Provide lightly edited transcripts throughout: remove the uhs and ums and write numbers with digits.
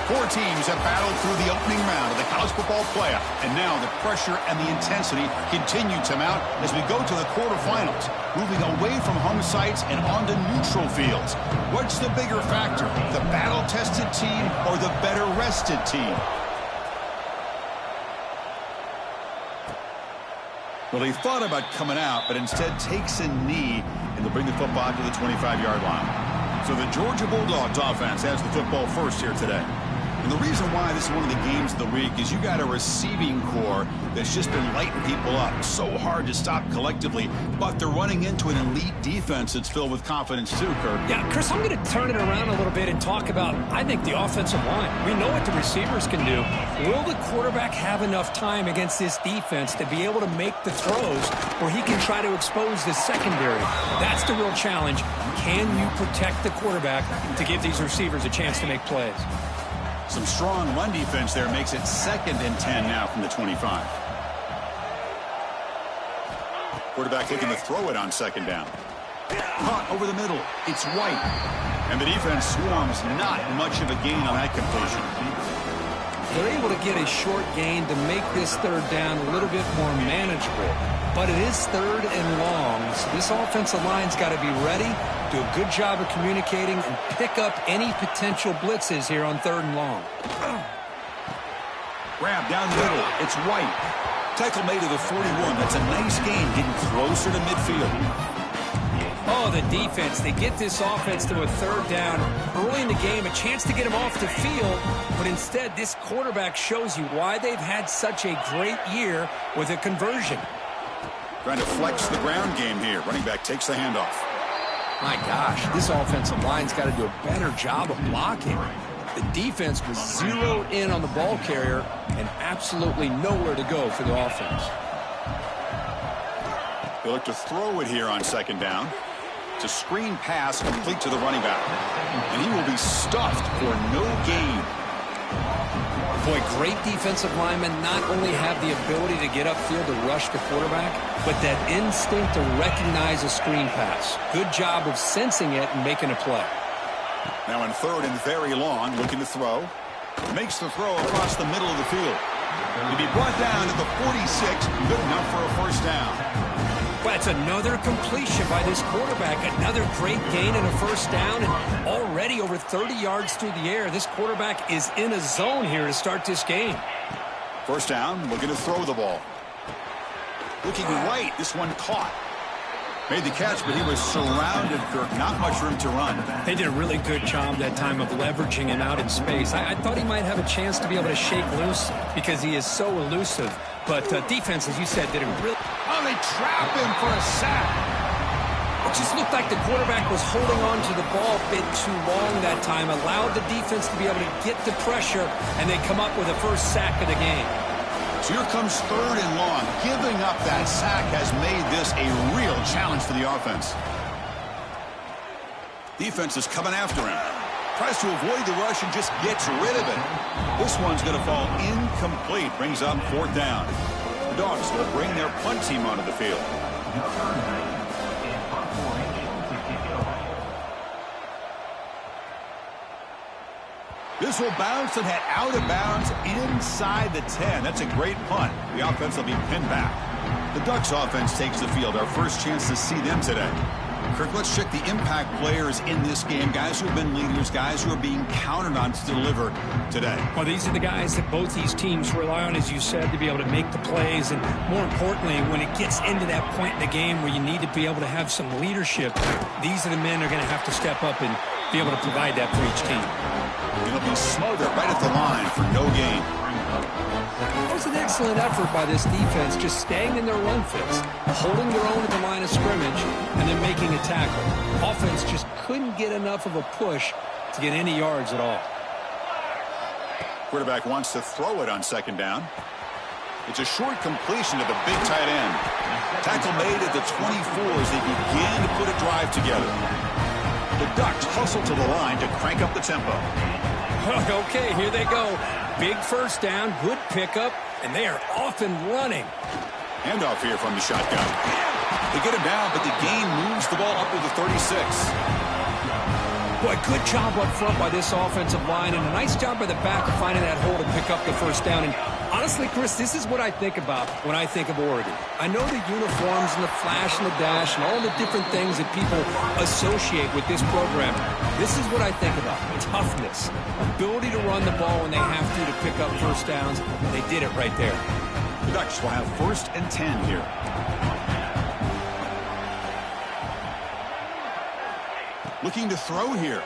Four teams have battled through the opening round of the college football playoff, and now the pressure and the intensity continue to mount as we go to the quarterfinals, moving away from home sites and onto neutral fields. What's the bigger factor, the battle-tested team or the better-rested team? Well, he thought about coming out, but instead takes a knee, and they'll bring the football to the 25-yard line. So the Georgia Bulldogs offense has the football first here today. And the reason why this is one of the games of the week is you got a receiving core that's just been lighting people up. So hard to stop collectively, but they're running into an elite defense that's filled with confidence too, Kirk. Yeah, Chris, I'm going to turn it around a little bit and talk about, I think, the offensive line. We know what the receivers can do. Will the quarterback have enough time against this defense to be able to make the throws where he can try to expose the secondary? That's the real challenge. Can you protect the quarterback to give these receivers a chance to make plays? Some strong run defense there makes it 2nd and 10 now from the 25. Quarterback looking to throw it on 2nd down. Caught over the middle. It's White. And the defense swarms, not much of a gain on that completion. They're able to get a short gain to make this 3rd down a little bit more manageable. But it is 3rd and long, so this offensive line's got to be ready, do a good job of communicating, and pick up any potential blitzes here on 3rd and long. Grab down the middle. It's White. Tackle made to the 41. That's a nice gain, getting closer to midfield. Oh, the defense. They get this offense to a 3rd down early in the game, a chance to get him off the field, but instead this quarterback shows you why they've had such a great year with a conversion. Trying to flex the ground game here. Running back takes the handoff. My gosh, this offensive line's got to do a better job of blocking. The defense was zeroed in on the ball carrier and absolutely nowhere to go for the offense. They look to throw it here on 2nd down. It's a screen pass complete to the running back. And he will be stuffed for no gain. Boy, great defensive linemen not only have the ability to get upfield to rush the quarterback, but that instinct to recognize a screen pass. Good job of sensing it and making a play. Now in 3rd and very long, looking to throw. Makes the throw across the middle of the field. To be brought down to the 46, good enough for a 1st down. That's another completion by this quarterback. Another great gain and a 1st down, and already over 30 yards through the air. This quarterback is in a zone here to start this game. 1st down, looking to throw the ball. Looking right, this one caught. Made the catch, but he was surrounded, Kirk. Not much room to run. They did a really good job that time of leveraging him out in space. I thought he might have a chance to be able to shake loose because he is so elusive. But defense, as you said, did a really... Oh, they trap him for a sack. It just looked like the quarterback was holding on to the ball a bit too long that time, allowed the defense to be able to get the pressure, and they come up with a 1st sack of the game. So here comes 3rd and long. Giving up that sack has made this a real challenge for the offense. Defense is coming after him. Tries to avoid the rush and just gets rid of it. This one's going to fall incomplete. Brings up 4th down. The Dogs will bring their punt team onto the field. This will bounce and head out of bounds inside the 10. That's a great punt. The offense will be pinned back. The Ducks offense takes the field. Our first chance to see them today. Kirk, let's check the impact players in this game. Guys who have been leaders, guys who are being counted on to deliver today. Well, these are the guys that both these teams rely on, as you said, to be able to make the plays. And more importantly, when it gets into that point in the game where you need to be able to have some leadership, these are the men who are going to have to step up and be able to provide that for each team. It'll be smothered right at the line for no gain. That was an excellent effort by this defense, just staying in their run fits, holding their own at the line of scrimmage, and then making a tackle. Offense just couldn't get enough of a push to get any yards at all. Quarterback wants to throw it on 2nd down. It's a short completion to the big tight end. Tackle made at the 24 as they begin to put a drive together. The Ducks hustle to the line to crank up the tempo. Okay, here they go. Big 1st down, good pickup, and they are off and running. Handoff here from the shotgun. They get him down, but the gain moves the ball up to the 36. Boy, good job up front by this offensive line, and a nice job by the back of finding that hole to pick up the first down. And honestly, Chris, this is what I think about when I think of Oregon. I know the uniforms and the flash and the dash and all the different things that people associate with this program. This is what I think about. Toughness, ability to run the ball when they have to pick up first downs. They did it right there. The Ducks will have 1st and 10 here. Looking to throw here.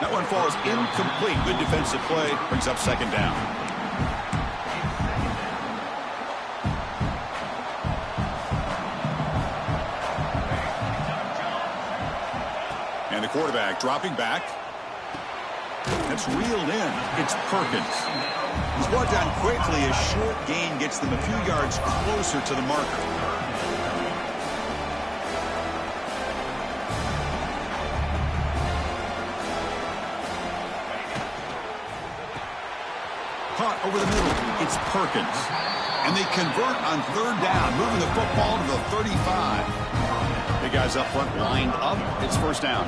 That one falls incomplete. Good defensive play. Brings up 2nd down. And the quarterback dropping back. That's reeled in. It's Perkins. He's brought down quickly. A short gain gets them a few yards closer to the marker. Caught over the middle. It's Perkins. And they convert on 3rd down, moving the football to the 35. The guys up front lined up. It's 1st down.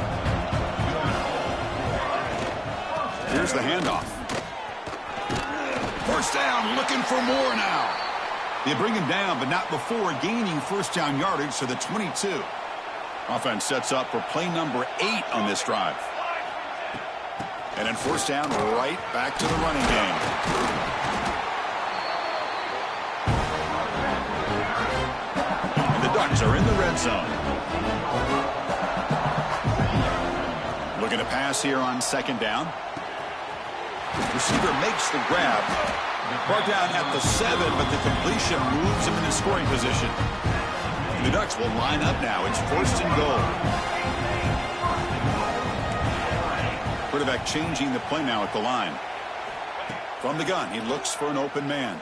Here's the handoff. 1st down, looking for more now. They bring him down, but not before gaining 1st down yardage to the 22. Offense sets up for play number 8 on this drive. And then 1st down, right back to the running game. And the Ducks are in the red zone. Looking to pass here on 2nd down. Receiver makes the grab. Brought down at the 7, but the completion moves him into scoring position. And the Ducks will line up now. It's 1st and goal. Quarterback changing the play now at the line. From the gun, he looks for an open man.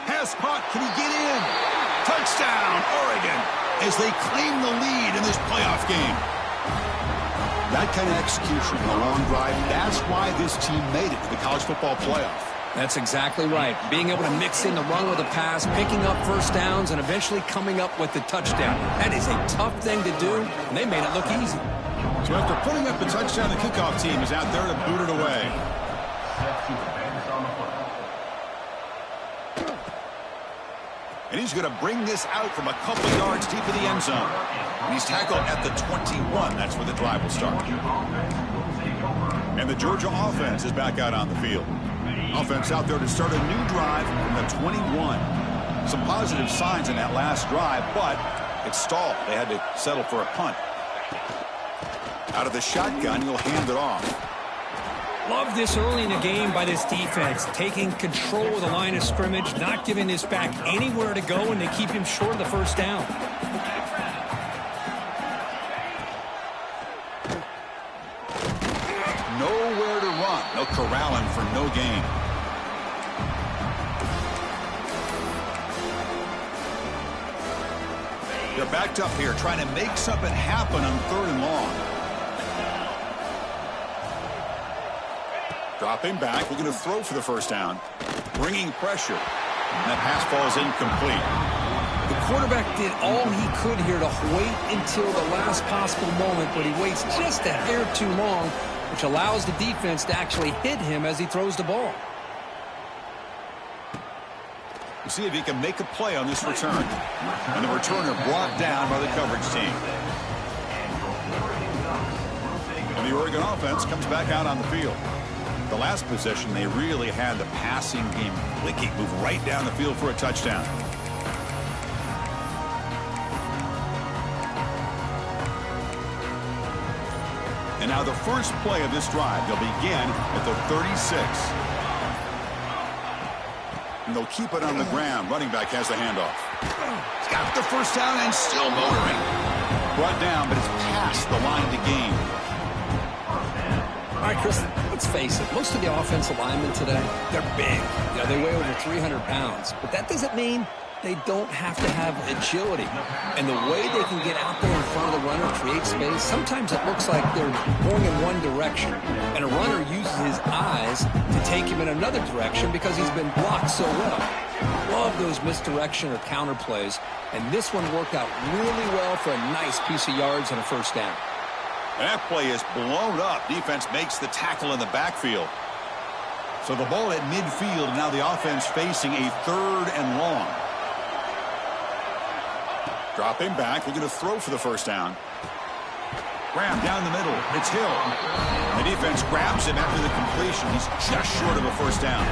Pass caught. Can he get in? Touchdown, Oregon, as they claim the lead in this playoff game. That kind of execution in a long drive, that's why this team made it to the college football playoff. That's exactly right. Being able to mix in the run with a pass, picking up 1st downs, and eventually coming up with the touchdown. That is a tough thing to do, and they made it look easy. So after putting up the touchdown, the kickoff team is out there to boot it away. And he's going to bring this out from a couple yards deep in the end zone. And he's tackled at the 21. That's where the drive will start. And the Georgia offense is back out on the field. Offense out there to start a new drive from the 21. Some positive signs in that last drive, but it stalled. They had to settle for a punt. Out of the shotgun, he'll hand it off. Love this early in the game by this defense, taking control of the line of scrimmage, not giving this back anywhere to go, and they keep him short of the 1st down. Nowhere to run. No corralling for no gain. They're backed up here, trying to make something happen on 3rd and long. Dropping back, looking to throw for the 1st down. Bringing pressure. And that pass ball is incomplete. The quarterback did all he could here to wait until the last possible moment, but he waits just a hair too long, which allows the defense to actually hit him as he throws the ball. We'll see if he can make a play on this return. And the returner brought down by the coverage team. And the Oregon offense comes back out on the field. The last possession, they really had the passing game clicking, move right down the field for a touchdown. And now the first play of this drive, they'll begin at the 36. And they'll keep it on the ground. Running back has the handoff. He's got the 1st down and still motoring. Brought down, but it's past the line to gain. All right, Chris, let's face it. Most of the offensive linemen today, they're big. You know, they weigh over 300 pounds. But that doesn't mean they don't have to have agility. And the way they can get out there in front of the runner, create space, sometimes it looks like they're going in one direction. And a runner uses his eyes to take him in another direction because he's been blocked so well. love those misdirection or counter plays, and this one worked out really well for a nice piece of yards and a first down. And that play is blown up. Defense makes the tackle in the backfield. So the ball at midfield, and now the offense facing a 3rd and long. Dropping back, looking to throw for the first down. Graham down the middle. It's Hill. The defense grabs him after the completion. He's just short of a first down.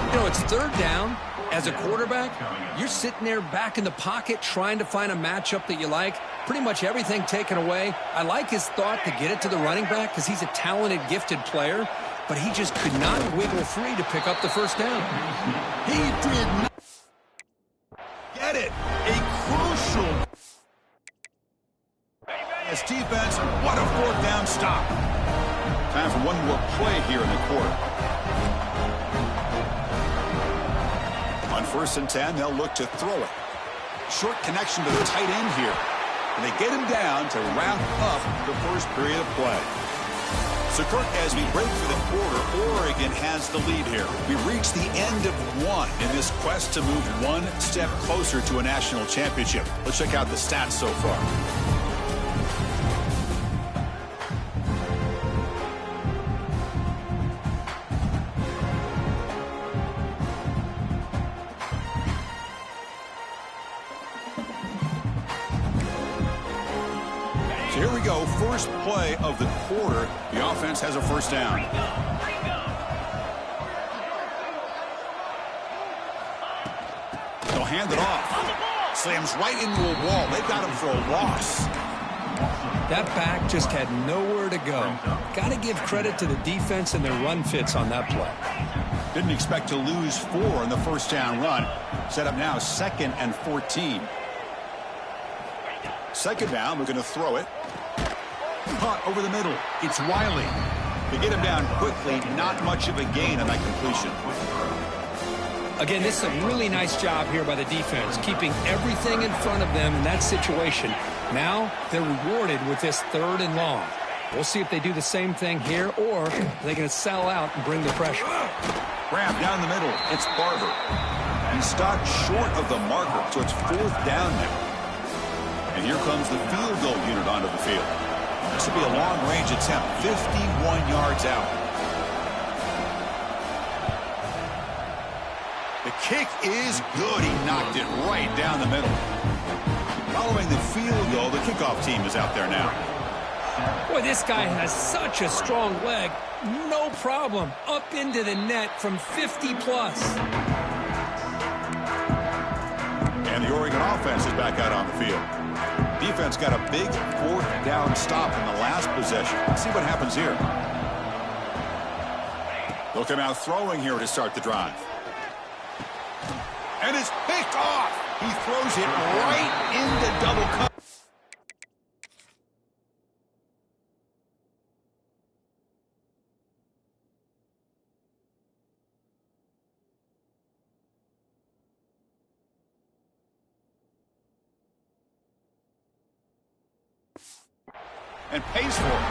You know, it's 3rd down. As a quarterback, you're sitting there back in the pocket trying to find a matchup that you like. Pretty much everything taken away. I like his thought to get it to the running back because he's a talented, gifted player, but he just could not wiggle free to pick up the first down. He did not get it. A crucial as defense. What a 4th down stop. Time for one more play here in the quarter. On 1st and 10, they'll look to throw it. Short connection to the tight end here. And they get him down to wrap up the first period of play. So, Kirk, as we break for the quarter, Oregon has the lead here. We reach the end of one in this quest to move one step closer to a national championship. Let's check out the stats so far. Here we go, first play of the quarter. The offense has a first down. They'll hand it off. Slams right into a wall. They've got him for a loss. That back just had nowhere to go. Got to give credit to the defense and their run fits on that play. Didn't expect to lose 4 in the first down run. Set up now 2nd and 14. 2nd down, we're going to throw it. Caught over the middle. It's Wiley. They get him down quickly. Not much of a gain on that completion. Again, this is a really nice job here by the defense, keeping everything in front of them in that situation. Now they're rewarded with this 3rd and long. We'll see if they do the same thing here, or they're going to sell out and bring the pressure. Graham down the middle. It's Barber. He's stopped short of the marker, so it's 4th down now. And here comes the field goal unit onto the field. This will be a long-range attempt, 51 yards out. The kick is good. He knocked it right down the middle. Following the field goal, the kickoff team is out there now. Boy, this guy has such a strong leg. No problem. Up into the net from 50-plus. And the Oregon offense is back out on the field. Defense got a big 4th down stop in the last possession. Let's see what happens here. They'll come out throwing here to start the drive. And it's picked off. He throws it right into double coverage. And pays for it.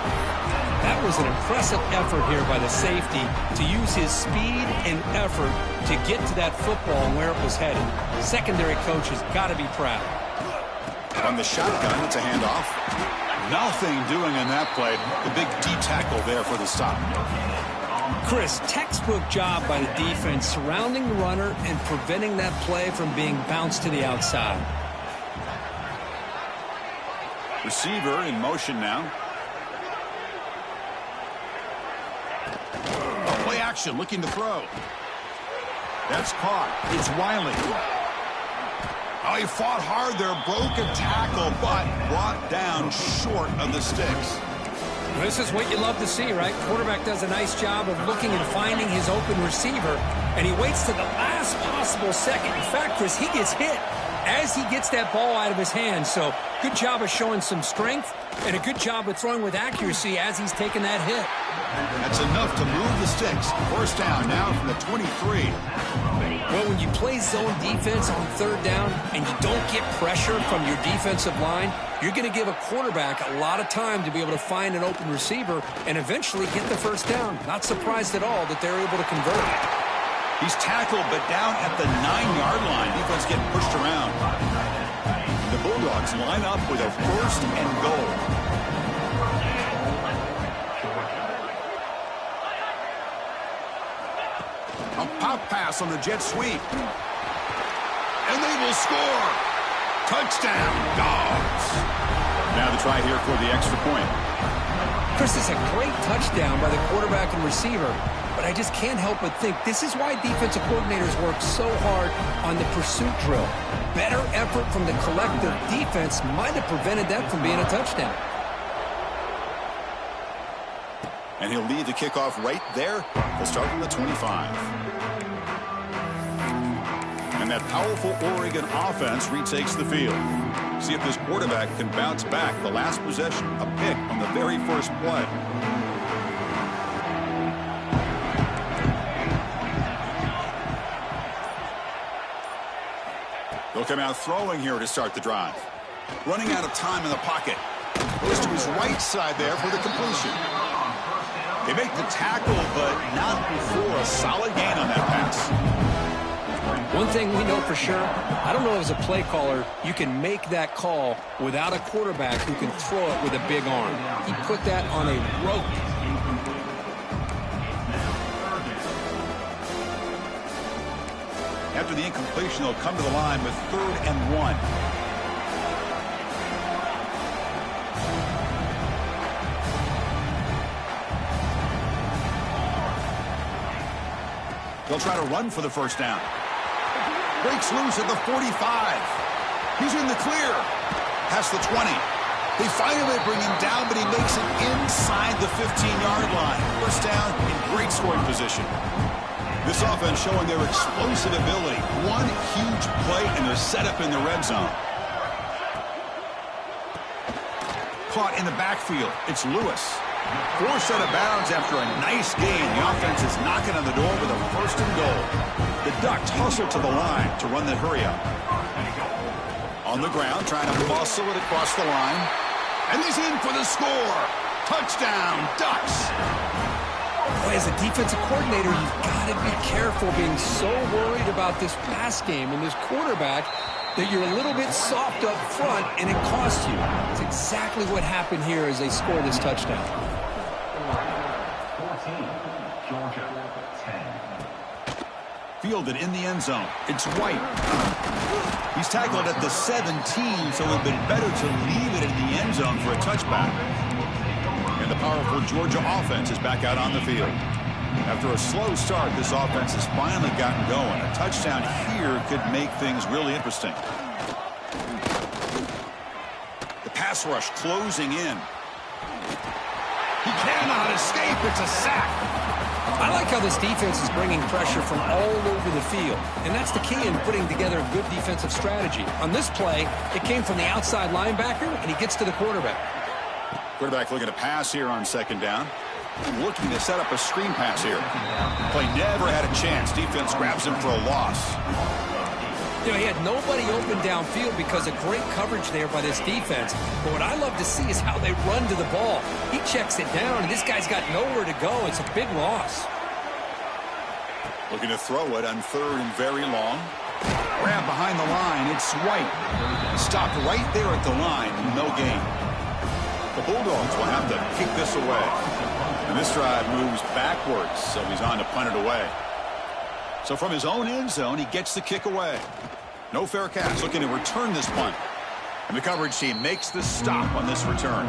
That was an impressive effort here by the safety to use his speed and effort to get to that football and where it was headed. Secondary coach has got to be proud. On the shotgun, it's a handoff. Nothing doing in that play. The big D tackle there for the stop. Chris, textbook job by the defense surrounding the runner and preventing that play from being bounced to the outside. Receiver in motion now. Play action, looking to throw. That's caught. It's Wiley. Oh, he fought hard there, broke a tackle, but brought down short of the sticks. This is what you love to see, right? Quarterback does a nice job of looking and finding his open receiver, and he waits to the last possible second. In fact, Chris, he gets hit as he gets that ball out of his hands. So good job of showing some strength and a good job of throwing with accuracy as he's taking that hit. That's enough to move the sticks. First down now from the 23. Well, when you play zone defense on 3rd down and you don't get pressure from your defensive line, you're going to give a quarterback a lot of time to be able to find an open receiver and eventually get the first down. Not surprised at all that they're able to convert. He's tackled, but down at the 9-yard line. Defense getting pushed around. The Bulldogs line up with a 1st and goal. A pop pass on the jet sweep. And they will score. Touchdown, Dogs. Now the try here for the extra point. Chris, it's a great touchdown by the quarterback and receiver, but I just can't help but think this is why defensive coordinators work so hard on the pursuit drill. Better effort from the collective defense might have prevented that from being a touchdown. And he'll lead the kickoff right there. He'll start from the 25. And that powerful Oregon offense retakes the field. See if this quarterback can bounce back. The last possession, a pick on the very first play. They'll come out throwing here to start the drive. Running out of time in the pocket. Goes to his right side there for the completion. They make the tackle, but not before a solid gain on that pass. One thing we know for sure, I don't know as a play caller, you can make that call without a quarterback who can throw it with a big arm. He put that on a rope. After the incompletion, they'll come to the line with 3rd and 1. They'll try to run for the first down. Breaks loose at the 45. He's in the clear. Past the 20. They finally bring him down, but he makes it inside the 15-yard line. First down in great scoring position. This offense showing their explosive ability. One huge play, and they're set up in the red zone. Caught in the backfield. It's Lewis. Forced out of bounds after a nice gain. The offense is knocking on the door with a 1st and goal. The Ducks hustle to the line to run the hurry-up. On the ground, trying to muscle it across the line. And he's in for the score. Touchdown, Ducks. Boy, as a defensive coordinator, you've got to be careful being so worried about this pass game and this quarterback that you're a little bit soft up front, and it costs you. It's exactly what happened here as they score this touchdown. Fielded in the end zone. It's White. He's tackled at the 17, so it would have been better to leave it in the end zone for a touchback. And the powerful Georgia offense is back out on the field. After a slow start, this offense has finally gotten going. A touchdown here could make things really interesting. The pass rush closing in. He cannot escape. It's a sack. I like how this defense is bringing pressure from all over the field, and that's the key in putting together a good defensive strategy. On this play, it came from the outside linebacker, and he gets to the quarterback. Quarterback looking to pass here on 2nd down. Looking to set up a screen pass here. Play never had a chance. Defense grabs him for a loss. You know, he had nobody open downfield because of great coverage there by this defense. But what I love to see is how they run to the ball. He checks it down, and this guy's got nowhere to go. It's a big loss. Looking to throw it on 3rd and very long. Grab behind the line. It's White. Stopped right there at the line. No gain. The Bulldogs will have to kick this away. And this drive moves backwards, so he's on to punt it away. So from his own end zone, he gets the kick away. No fair catch, looking to return this punt. And the coverage team makes the stop on this return.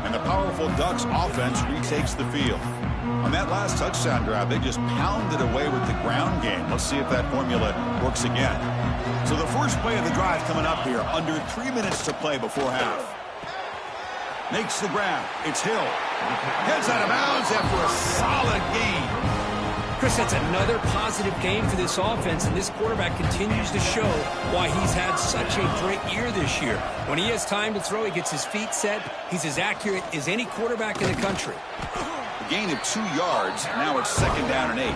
And the powerful Ducks offense retakes the field. On that last touchdown drive, they just pounded away with the ground game. Let's see if that formula works again. So the first play of the drive coming up here, under 3 minutes to play before half. Makes the grab. It's Hill. Heads out of bounds after a solid gain. Chris, that's another positive game for this offense, and this quarterback continues to show why he's had such a great year this year. When he has time to throw, he gets his feet set. He's as accurate as any quarterback in the country. A gain of 2 yards. Now it's 2nd down and 8.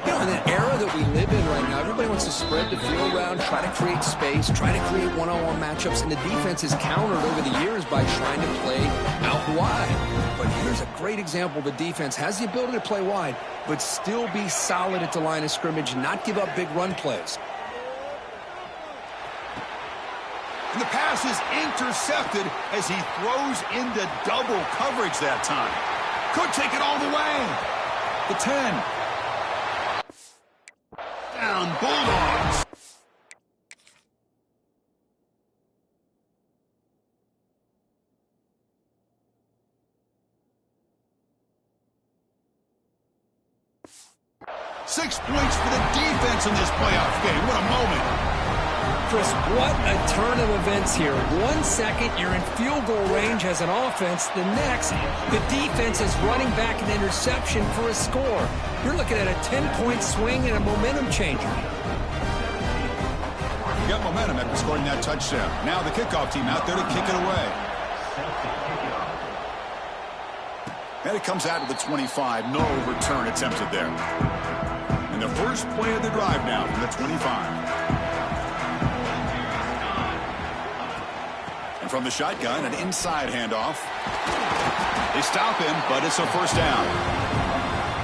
You know, in an era that we live in right now, everybody wants to spread the field around, try to create space, try to create one-on-one matchups, and the defense has countered over the years by trying to play out wide. But here's a great example. The defense has the ability to play wide, but still be solid at the line of scrimmage and not give up big run plays. And the pass is intercepted as he throws into double coverage that time. Could take it all the way. The 10. Down, Bulldogs. Six points for the defense in this playoff game. What a moment. Chris, what a turn of events here. 1 second, you're in field goal range as an offense. The next, the defense is running back an interception for a score. You're looking at a 10-point swing and a momentum changer. You got momentum after scoring that touchdown. Now the kickoff team out there to kick it away. And it comes out to the 25. No return attempted there. And the first play of the drive now from the 25. And from the shotgun, an inside handoff. They stop him, but it's a first down.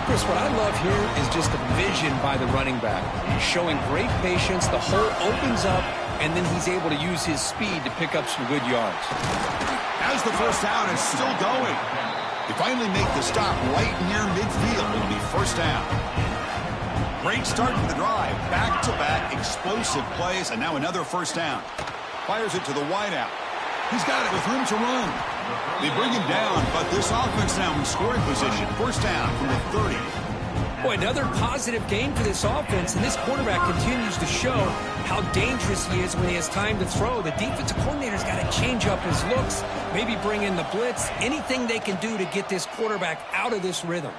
Chris, what I love here is just the vision by the running back. Showing great patience, the hole opens up, and then he's able to use his speed to pick up some good yards. As the first down is still going. They finally make the stop right near midfield. It'll be first down. Great start to the drive. Back-to-back explosive plays, and now another first down. Fires it to the wideout. He's got it with room to run. They bring him down, but this offense now in scoring position. First down from the 30. Boy, another positive gain for this offense, and this quarterback continues to show how dangerous he is when he has time to throw. The defensive coordinator's got to change up his looks, maybe bring in the blitz, anything they can do to get this quarterback out of this rhythm.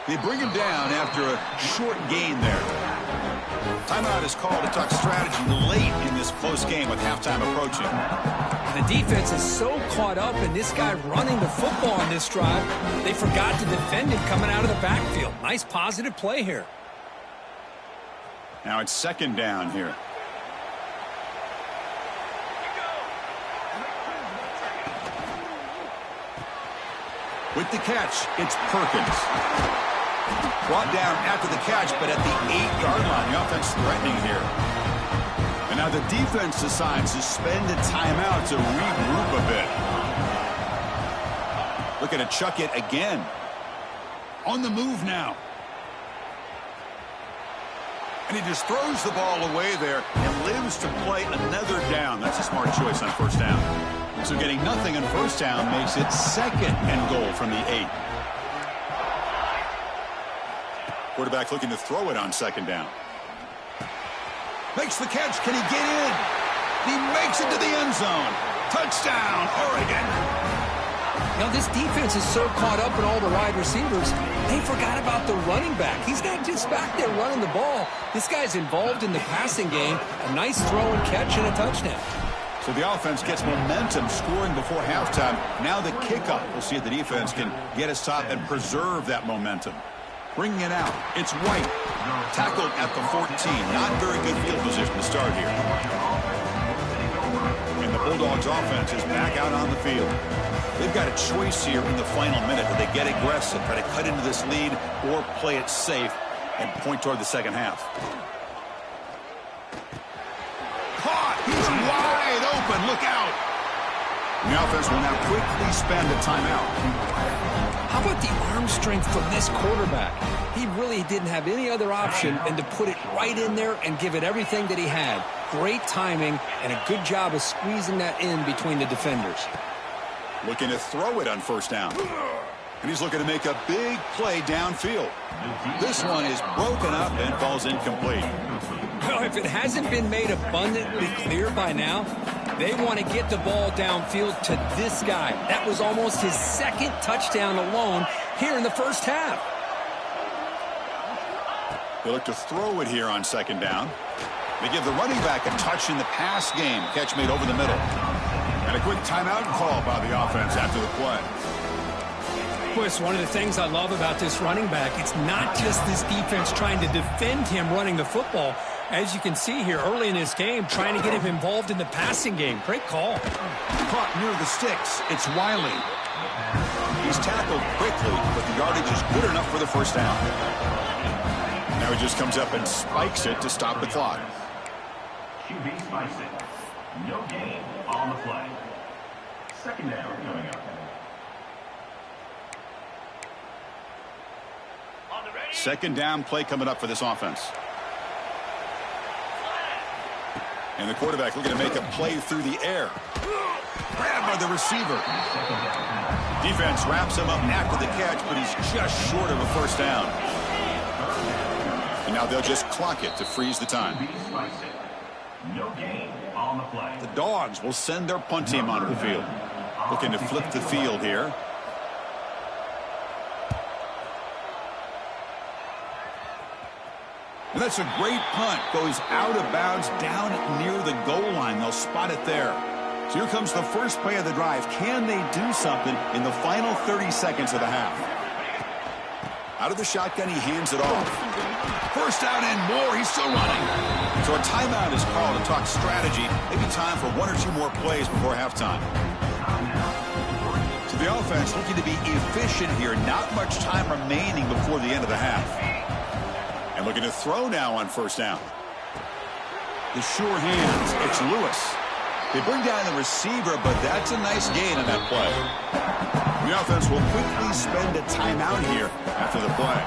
They bring him down after a short gain there. Timeout is called to talk strategy late in this close game with halftime approaching. The defense is so caught up in this guy running the football on this drive, they forgot to defend him coming out of the backfield. Nice positive play here. Now it's second down here. With the catch, it's Perkins. Brought down after the catch, but at the 8-yard line. The offense threatening here. And now the defense decides to spend a timeout to regroup a bit. Looking to chuck it again. On the move now. And he just throws the ball away there and lives to play another down. That's a smart choice on first down. So getting nothing on first down makes it second and goal from the 8. Quarterback looking to throw it on second down. Makes the catch. Can he get in? He makes it to the end zone. Touchdown, Oregon. Now, this defense is so caught up in all the wide receivers, they forgot about the running back. He's not just back there running the ball. This guy's involved in the passing game. A nice throw and catch and a touchdown. So the offense gets momentum, scoring before halftime. Now the kickoff. We'll see if the defense can get a stop and preserve that momentum. Bringing it out. It's White. Tackled at the 14. Not very good field position to start here. And the Bulldogs offense is back out on the field. They've got a choice here in the final minute. Do they get aggressive, try to cut into this lead, or play it safe and point toward the second half? Caught! He's wide open. Look out! The offense will now quickly spend a timeout. How about the arm strength from this quarterback? He really didn't have any other option than to put it right in there and give it everything that he had. Great timing and a good job of squeezing that in between the defenders. Looking to throw it on first down. And he's looking to make a big play downfield. This one is broken up and falls incomplete. Well, if it hasn't been made abundantly clear by now, they want to get the ball downfield to this guy. That was almost his second touchdown alone here in the first half. They look to throw it here on second down. They give the running back a touch in the pass game. Catch made over the middle. And a quick timeout call by the offense after the play. Nyquist, one of the things I love about this running back, it's not just this defense trying to defend him running the football. As you can see here early in this game, trying to get him involved in the passing game. Great call. Caught near the sticks. It's Wiley. He's tackled quickly, but the yardage is good enough for the first down. Now he just comes up and spikes it to stop the clock. QB spikes it. No gain on the play. Second down coming up. Second down play coming up for this offense. And the quarterback looking to make a play through the air. Grabbed by the receiver. Defense wraps him up after the catch, but he's just short of a first down. And now they'll just clock it to freeze the time. No gain on the play. The Dogs will send their punt team onto the field. Looking to flip the field here. And that's a great punt. Goes out of bounds down near the goal line. They'll spot it there. So here comes the first play of the drive. Can they do something in the final 30 seconds of the half? Out of the shotgun, he hands it off. First down and more. He's still running. So a timeout is called to talk strategy. Maybe time for one or two more plays before halftime. So the offense looking to be efficient here. Not much time remaining before the end of the half. And looking to throw now on first down. The sure hands. It's Lewis. They bring down the receiver, but that's a nice gain on that play. The offense will quickly spend a timeout here after the play.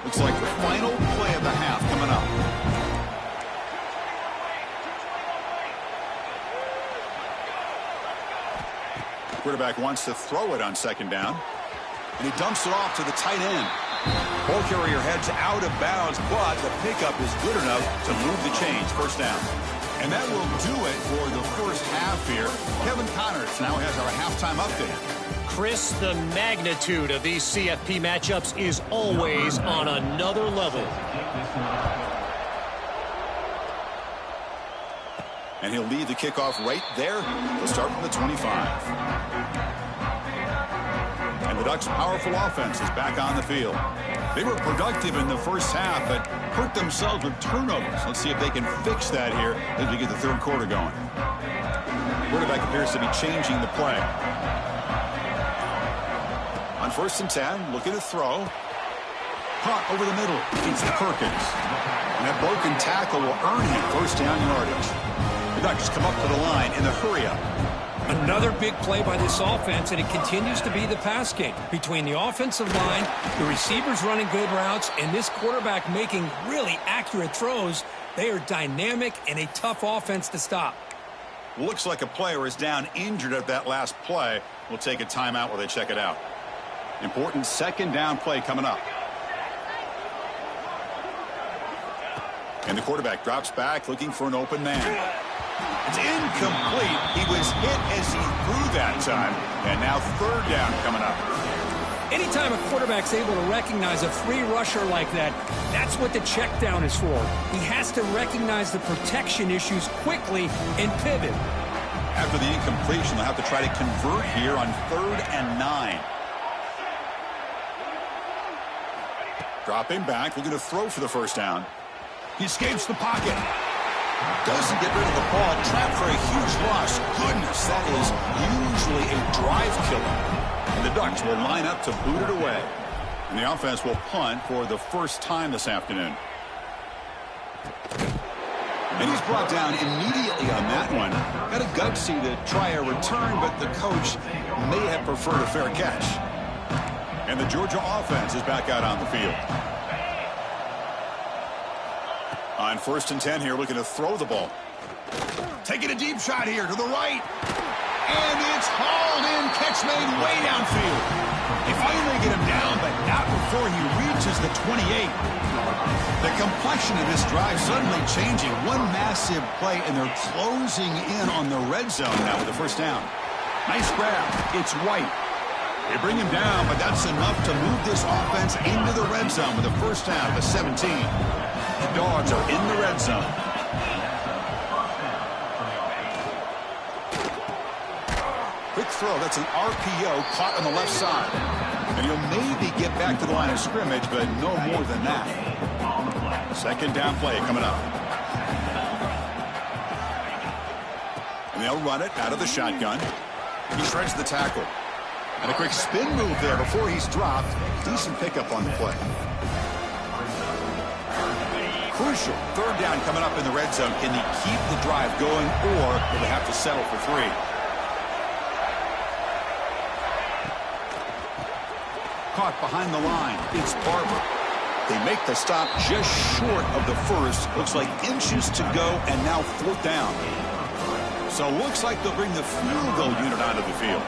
Looks like the final play of the half coming up. Quarterback wants to throw it on second down. And he dumps it off to the tight end. Ball carrier heads out of bounds, but the pickup is good enough to move the chains. First down. And that will do it for the first half here. Kevin Connors now has our halftime update. Chris, the magnitude of these CFP matchups is always on another level. And he'll lead the kickoff right there. He'll start from the 25. And the Ducks' powerful offense is back on the field. They were productive in the first half, but hurt themselves with turnovers. Let's see if they can fix that here as we get the third quarter going. Quarterback appears to be changing the play. On first and 10, looking to throw. Caught over the middle. It's Perkins. And that broken tackle will earn him first down yardage. The Ducks come up to the line in the hurry-up. Another big play by this offense, and it continues to be the pass game. Between the offensive line, the receivers running good routes, and this quarterback making really accurate throws, they are dynamic and a tough offense to stop. Looks like a player is down injured at that last play. We'll take a timeout while they check it out. Important second down play coming up. And the quarterback drops back looking for an open man. It's incomplete. He was hit as he threw that time. And now third down coming up. Anytime a quarterback's able to recognize a free rusher like that, that's what the check down is for. He has to recognize the protection issues quickly and pivot. After the incompletion, they'll have to try to convert here on 3rd and 9. Dropping back, looking to throw for the first down. He escapes the pocket. Doesn't get rid of the ball. Trapped for a huge loss. Goodness, that is usually a drive killer. And the Ducks will line up to boot it away. And the offense will punt for the first time this afternoon. And he's brought down immediately on that one. Got a gutsy to try a return, but the coach may have preferred a fair catch. And the Georgia offense is back out on the field. On 1st and 10 here, looking to throw the ball. Taking a deep shot here to the right. And it's hauled in. Catch made way downfield. They finally get him down, but not before he reaches the 28. The complexion of this drive suddenly changing. One massive play, and they're closing in on the red zone now with the first down. Nice grab. It's White. They bring him down, but that's enough to move this offense into the red zone with the first down to 17. The Dogs are in the red zone. Quick throw. That's an RPO caught on the left side. And he'll maybe get back to the line of scrimmage, but no more than that. Second down play coming up. And they'll run it out of the shotgun. He shreds the tackle. And a quick spin move there before he's dropped. Decent pickup on the play. Crucial third down coming up in the red zone. Can he keep the drive going, or will they have to settle for 3? Caught behind the line. It's Barber. They make the stop just short of the first. Looks like inches to go, and now 4th down. So looks like they'll bring the field goal unit onto the field.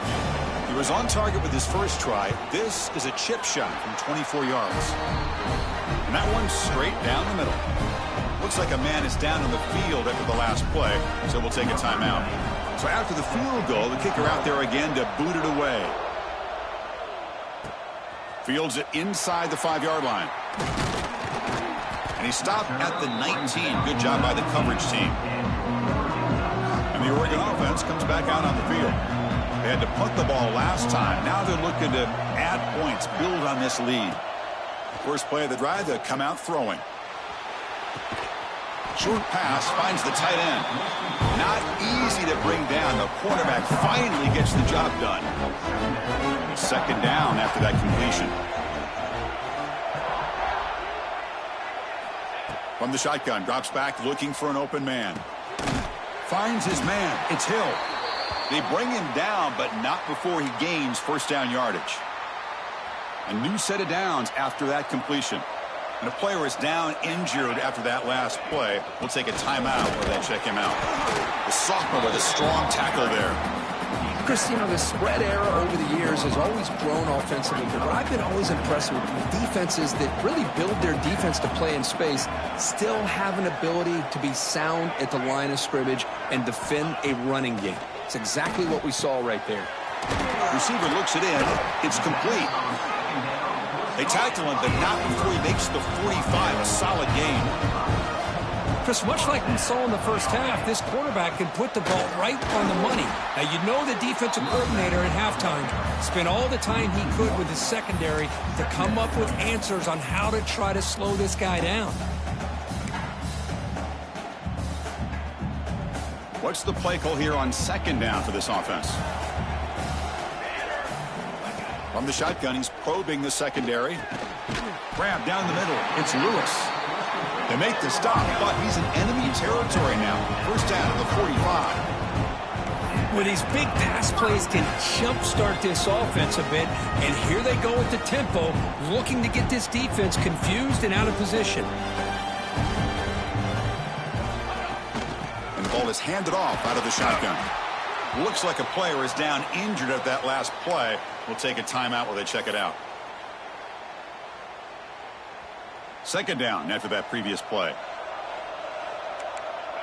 He was on target with his first try. This is a chip shot from 24 yards. And that one's straight down the middle. Looks like a man is down on the field after the last play, so we'll take a timeout. So after the field goal, the kicker out there again to boot it away. Fields it inside the 5-yard line. And he stopped at the 19. Good job by the coverage team. And the Oregon offense comes back out on the field. They had to punt the ball last time. Now they're looking to add points, build on this lead. First play of the drive, they'll come out throwing. Short pass finds the tight end. Not easy to bring down. The quarterback finally gets the job done. Second down after that completion. From the shotgun, drops back looking for an open man. Finds his man. It's Hill. They bring him down, but not before he gains first down yardage. A new set of downs after that completion. And a player is down injured after that last play. We'll take a timeout while they check him out. The sophomore with a strong tackle there. Chris, you know, the spread era over the years has always grown offensively, but what I've been always impressed with defenses that really build their defense to play in space still have an ability to be sound at the line of scrimmage and defend a running game. It's exactly what we saw right there. Receiver looks it in. It's complete. They tackle him, but not before he makes the 45. A solid game. Chris, much like we saw in the first half, this quarterback can put the ball right on the money. Now, you know the defensive coordinator at halftime spent all the time he could with his secondary to come up with answers on how to try to slow this guy down. What's the play call here on second down for this offense? From the shotgun, he's probing the secondary. Grab down the middle. It's Lewis. They make the stop, but he's in enemy territory now. First down at the 45. With these big pass plays can jumpstart this offense a bit, and here they go with the tempo, looking to get this defense confused and out of position. And the ball is handed off out of the shotgun. Looks like a player is down injured at that last play. We'll take a timeout while they check it out. Second down after that previous play.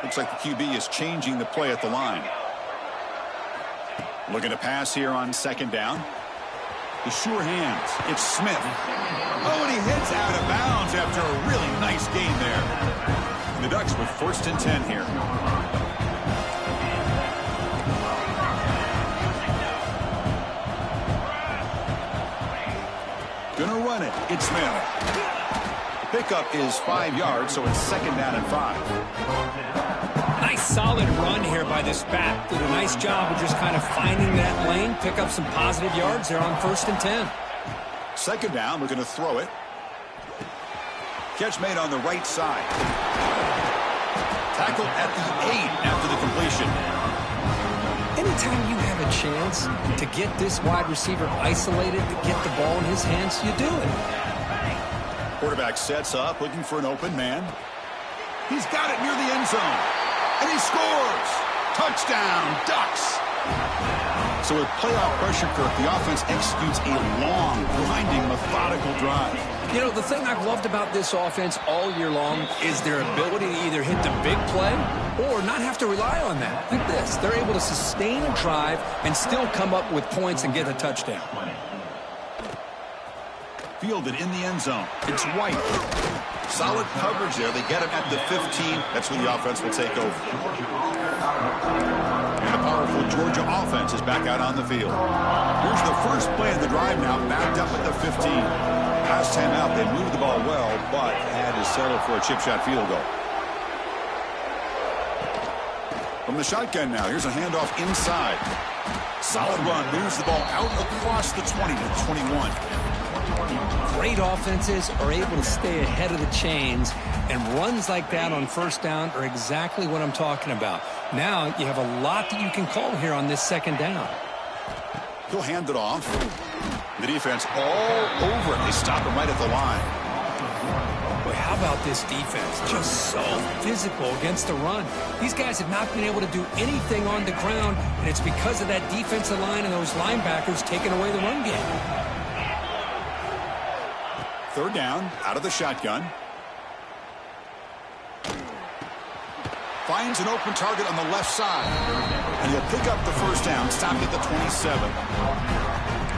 Looks like the QB is changing the play at the line. Looking to pass here on second down. The sure hands. It's Smith. Oh, and he heads out of bounds after a really nice gain there. And the Ducks with first and 10 here. Gonna run it. It's Smith. Pickup is 5 yards, so it's second down and 5. Nice solid run here by this back. Did a nice job of just kind of finding that lane, pick up some positive yards there on first and 10. Second down, we're going to throw it. Catch made on the right side. Tackled at the 8 after the completion. Anytime you have a chance to get this wide receiver isolated, to get the ball in his hands, you do it. Quarterback sets up, looking for an open man. He's got it near the end zone. And he scores! Touchdown, Ducks! So with playoff pressure, Kirk, the offense executes a long, grinding, methodical drive. You know, the thing I've loved about this offense all year long is their ability to either hit the big play or not have to rely on that. Like this. They're able to sustain a drive and still come up with points and get a touchdown. Fielded in the end zone. It's White. Solid coverage there. They get him at the 15. That's when the offense will take over. And the power powerful Georgia offense is back out on the field. Here's the first play of the drive now, backed up at the 15. Last time out, they moved the ball well, but had to settle for a chip shot field goal. From the shotgun now, here's a handoff inside. Solid run, moves the ball out across the 20 to the 21. Great offenses are able to stay ahead of the chains, and runs like that on first down are exactly what I'm talking about. Now you have a lot that you can call here on this second down. He'll hand it off. The defense all over it. They stop him right at the line. Boy, how about this defense? Just so physical against the run. These guys have not been able to do anything on the ground, and it's because of that defensive line and those linebackers taking away the run game. Third down, out of the shotgun. Finds an open target on the left side. And he'll pick up the first down, stopped at the 27.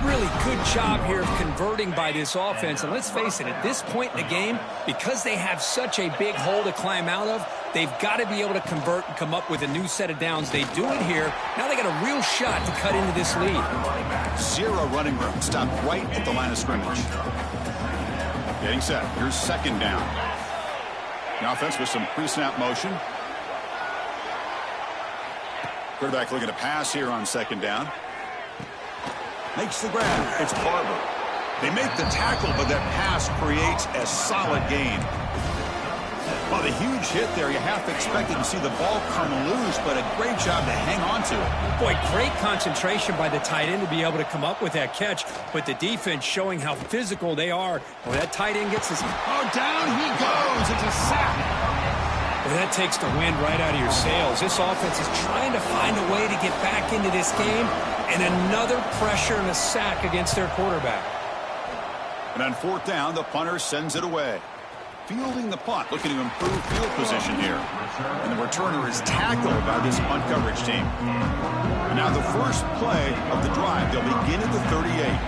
Really good job here of converting by this offense. And let's face it, at this point in the game, because they have such a big hole to climb out of, they've got to be able to convert and come up with a new set of downs. They do it here. Now they got a real shot to cut into this lead. Zero running room. Stopped right at the line of scrimmage. Getting set. Here's second down. The offense with some pre-snap motion. Quarterback looking to pass here on second down. Makes the grab. It's Barber. They make the tackle, but that pass creates a solid gain. Well, the huge hit there, you half expected to see the ball come loose, but a great job to hang on to it. Boy, great concentration by the tight end to be able to come up with that catch, but the defense showing how physical they are. Well, that tight end gets his... Oh, down he goes. It's a sack. Well, that takes the wind right out of your sails. This offense is trying to find a way to get back into this game, and another pressure and a sack against their quarterback. And on fourth down, the punter sends it away. Fielding the punt, looking to improve field position here. And the returner is tackled by this punt coverage team. And now the first play of the drive. They'll begin at the 38.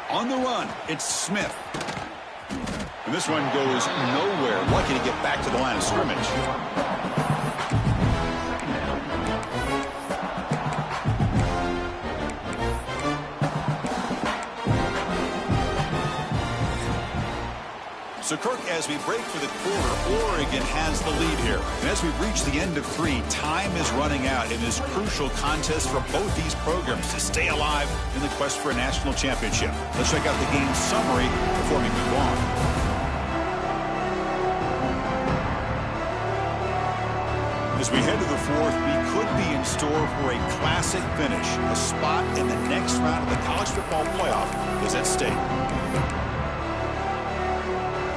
On the run, it's Smith. And this one goes nowhere. Lucky to get back to the line of scrimmage. So, Kirk, as we break for the quarter, Oregon has the lead here. And as we reach the end of 3, time is running out in this crucial contest for both these programs to stay alive in the quest for a national championship. Let's check out the game summary before we move on. As we head to the fourth, we could be in store for a classic finish. A spot in the next round of the college football playoff is at stake.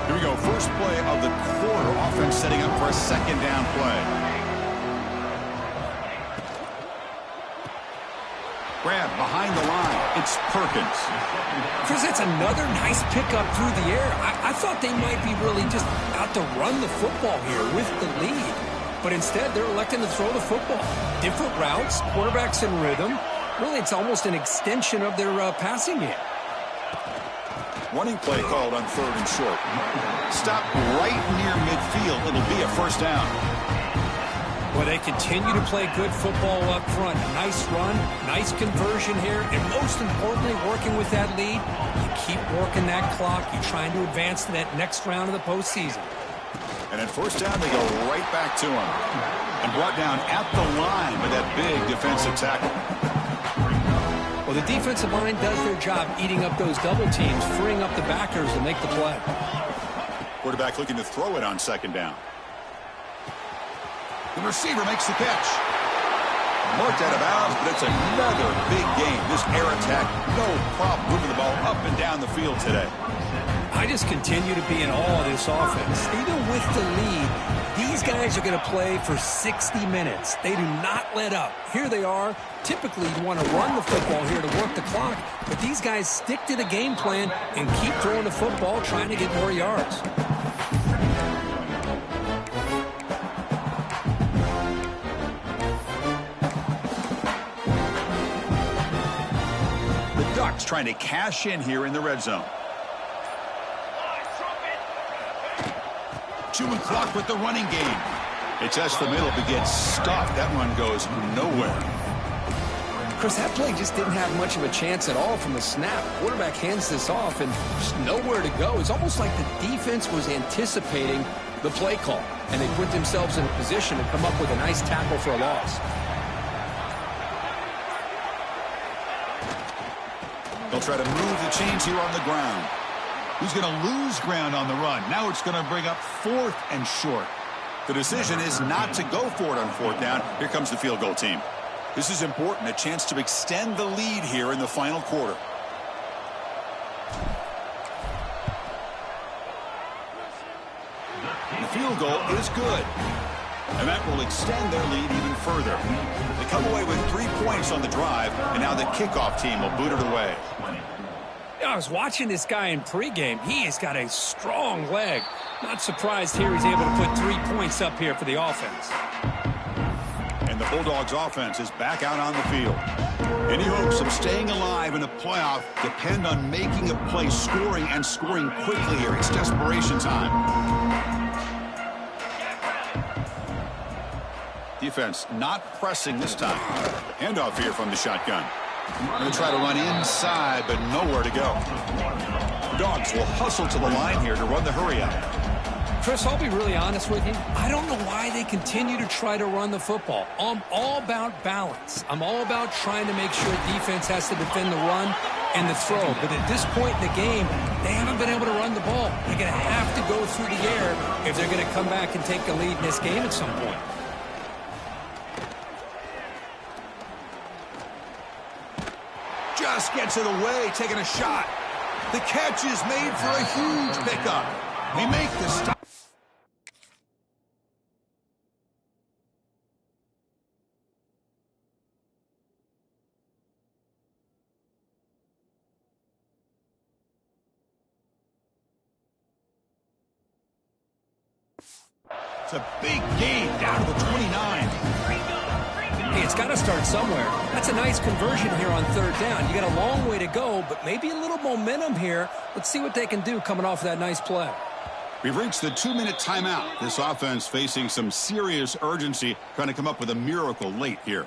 Here we go. First play of the quarter. Offense setting up for a second down play. Grab behind the line. It's Perkins. Chris, that's another nice pickup through the air. I thought they might be really just out to run the football here with the lead. But instead, they're electing to throw the football. Different routes, quarterbacks in rhythm. Really, it's almost an extension of their passing game. Running play called on third and short. Stop right near midfield. It'll be a first down. Well, they continue to play good football up front. Nice run, nice conversion here, and most importantly, working with that lead. You keep working that clock. You're trying to advance to that next round of the postseason. And at first down, they go right back to him. And brought down at the line by that big defensive tackle. Well, the defensive line does their job eating up those double teams, freeing up the backers to make the play. Quarterback looking to throw it on second down. The receiver makes the catch. Marked out of bounds, but it's another big game. This air attack, no problem moving the ball up and down the field today. I just continue to be in awe of this offense. Even with the lead, these guys are going to play for 60 minutes. They do not let up. Here they are. Typically, you want to run the football here to work the clock, but these guys stick to the game plan and keep throwing the football, trying to get more yards. The Ducks trying to cash in here in the red zone. Chewing clock with the running game. They test the middle, but gets stuck. That run goes nowhere. Chris, that play just didn't have much of a chance at all from the snap. Quarterback hands this off and just nowhere to go. It's almost like the defense was anticipating the play call, and they put themselves in a position to come up with a nice tackle for a loss. They'll try to move the chains here on the ground. He's going to lose ground on the run. Now it's going to bring up 4th and short. The decision is not to go for it on 4th down. Here comes the field goal team. This is important, a chance to extend the lead here in the final quarter. The field goal is good. And that will extend their lead even further. They come away with 3 points on the drive, and now the kickoff team will boot it away. I was watching this guy in pregame. He has got a strong leg. Not surprised here he's able to put 3 points up here for the offense. And the Bulldogs offense is back out on the field. Any hopes of staying alive in a playoff depend on making a play, scoring, and scoring quickly here. It's desperation time. Defense not pressing this time. Handoff here from the shotgun. Going to try to run inside, but nowhere to go. Dogs will hustle to the line here to run the hurry out. Chris, I'll be really honest with you. I don't know why they continue to try to run the football. I'm all about balance. I'm all about trying to make sure defense has to defend the run and the throw. But at this point in the game, they haven't been able to run the ball. They're going to have to go through the air if they're going to come back and take the lead in this game at some point. Just gets it away, taking a shot. The catch is made for a huge pickup. They make the stop. It's a big gain down to the 29. Hey, it's got to start somewhere. That's a nice conversion here on 3rd down. You got a long way to go, but maybe a little momentum here. Let's see what they can do coming off that nice play. We've reached the 2-minute timeout. This offense facing some serious urgency, trying to come up with a miracle late here.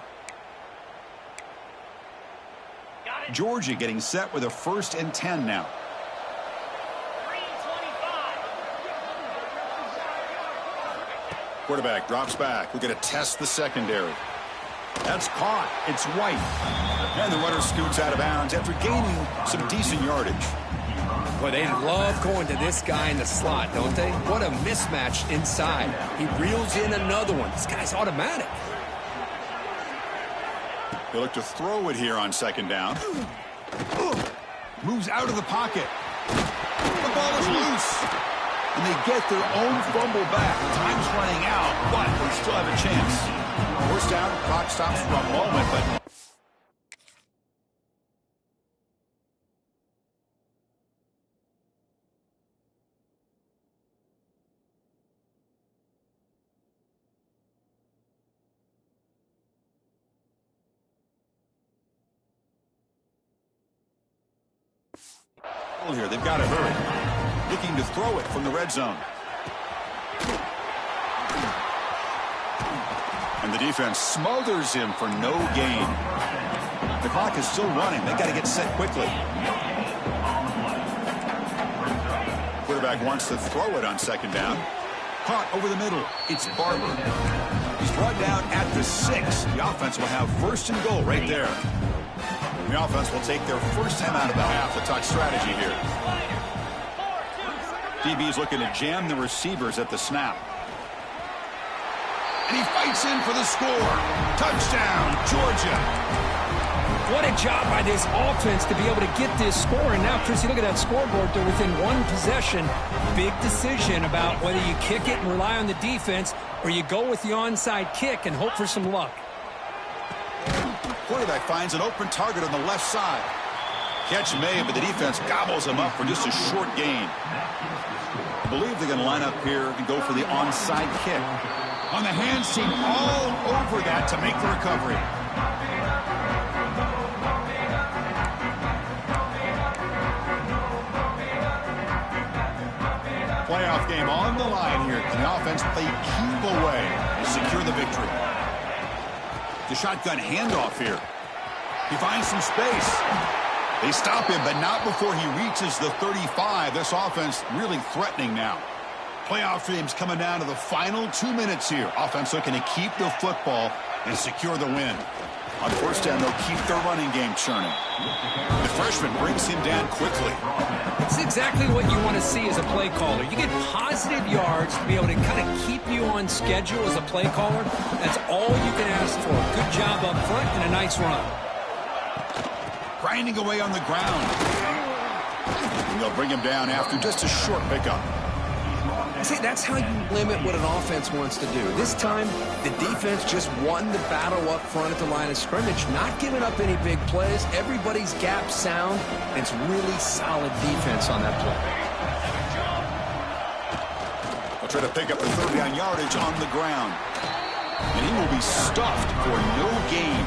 Georgia getting set with a 1st and 10 now. Quarterback drops back. We're going to test the secondary. That's caught. It's White. And the runner scoots out of bounds after gaining some decent yardage. Boy, they love going to this guy in the slot, don't they? What a mismatch inside. He reels in another one. This guy's automatic. They look to throw it here on 2nd down. Moves out of the pocket. The ball is loose. And they get their own fumble back. Time's running out, but they still have a chance. 1st down, clock stops for a moment, but... Here, they've got to hurry. Looking to throw it from the red zone. And the defense smothers him for no gain. The clock is still running. They got to get set quickly. Quarterback wants to throw it on 2nd down. Caught over the middle. It's Barber. He's brought down at the 6. The offense will have 1st and goal right there. The offense will take their 1st time out of the half to talk strategy here. DB's looking to jam the receivers at the snap. And he fights in for the score. Touchdown, Georgia. What a job by this offense to be able to get this score. And now, Chris, you look at that scoreboard. They're within 1 possession. Big decision about whether you kick it and rely on the defense or you go with the onside kick and hope for some luck. Quarterback finds an open target on the left side. Catch made, but the defense gobbles him up for just a short gain. I believe they're going to line up here and go for the onside kick. On the hands team all over that to make the recovery. Playoff game on the line here. Can the offense play keep away? and secure the victory. The shotgun handoff here. He finds some space. They stop him, but not before he reaches the 35. This offense really threatening now. Playoff games coming down to the final 2 minutes here. Offense looking to keep the football and secure the win. On first down, they'll keep their running game churning. The freshman brings him down quickly. It's exactly what you want to see as a play caller. You get positive yards to be able to kind of keep you on schedule as a play caller. That's all you can ask for. Good job up front and a nice run. Grinding away on the ground. And they'll bring him down after just a short pickup. See, that's how you limit what an offense wants to do. This time, the defense just won the battle up front at the line of scrimmage, not giving up any big plays. Everybody's gap sound. It's really solid defense on that play. They'll try to pick up the third down yardage on the ground. And he will be stuffed for no gain.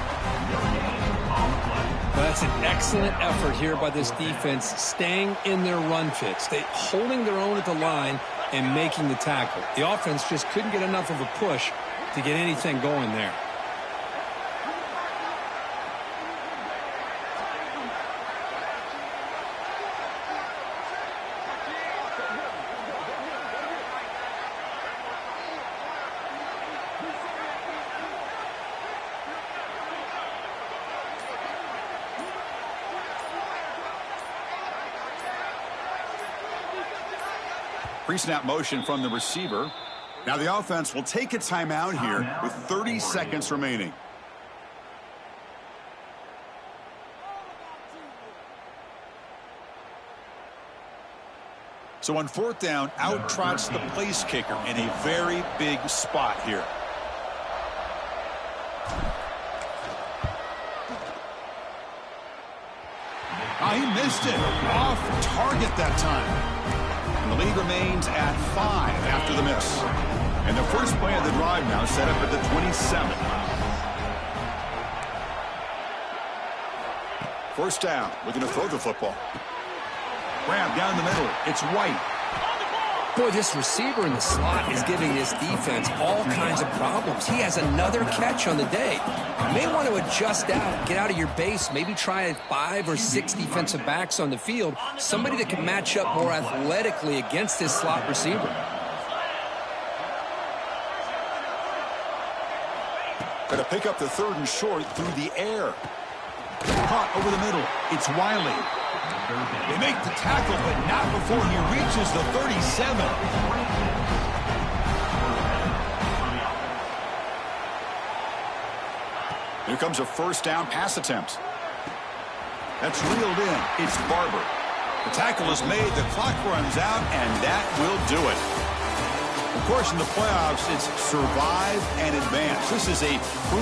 That's an excellent effort here by this defense, staying in their run fits. They holding their own at the line and making the tackle. The offense just couldn't get enough of a push to get anything going there. Pre-snap motion from the receiver. Now the offense will take a timeout here with 30 seconds remaining. So on fourth down, out trots the place kicker in a very big spot here. He missed it. Off target that time. The lead remains at 5 after the miss. And the first play of the drive now set up at the 27. First down, looking to throw the football. Grab down the middle. It's White. Boy, this receiver in the slot is giving this defense all kinds of problems. He has another catch on the day. You may want to adjust out, get out of your base, maybe try 5 or 6 defensive backs on the field, somebody that can match up more athletically against this slot receiver. Got to pick up the third and short through the air. Caught over the middle. It's Wiley. They make the tackle, but not before he reaches the 37. Here comes a first down pass attempt. That's reeled in. It's Barber. The tackle is made, the clock runs out, and that will do it. Of course, in the playoffs, it's survive and advance. This is a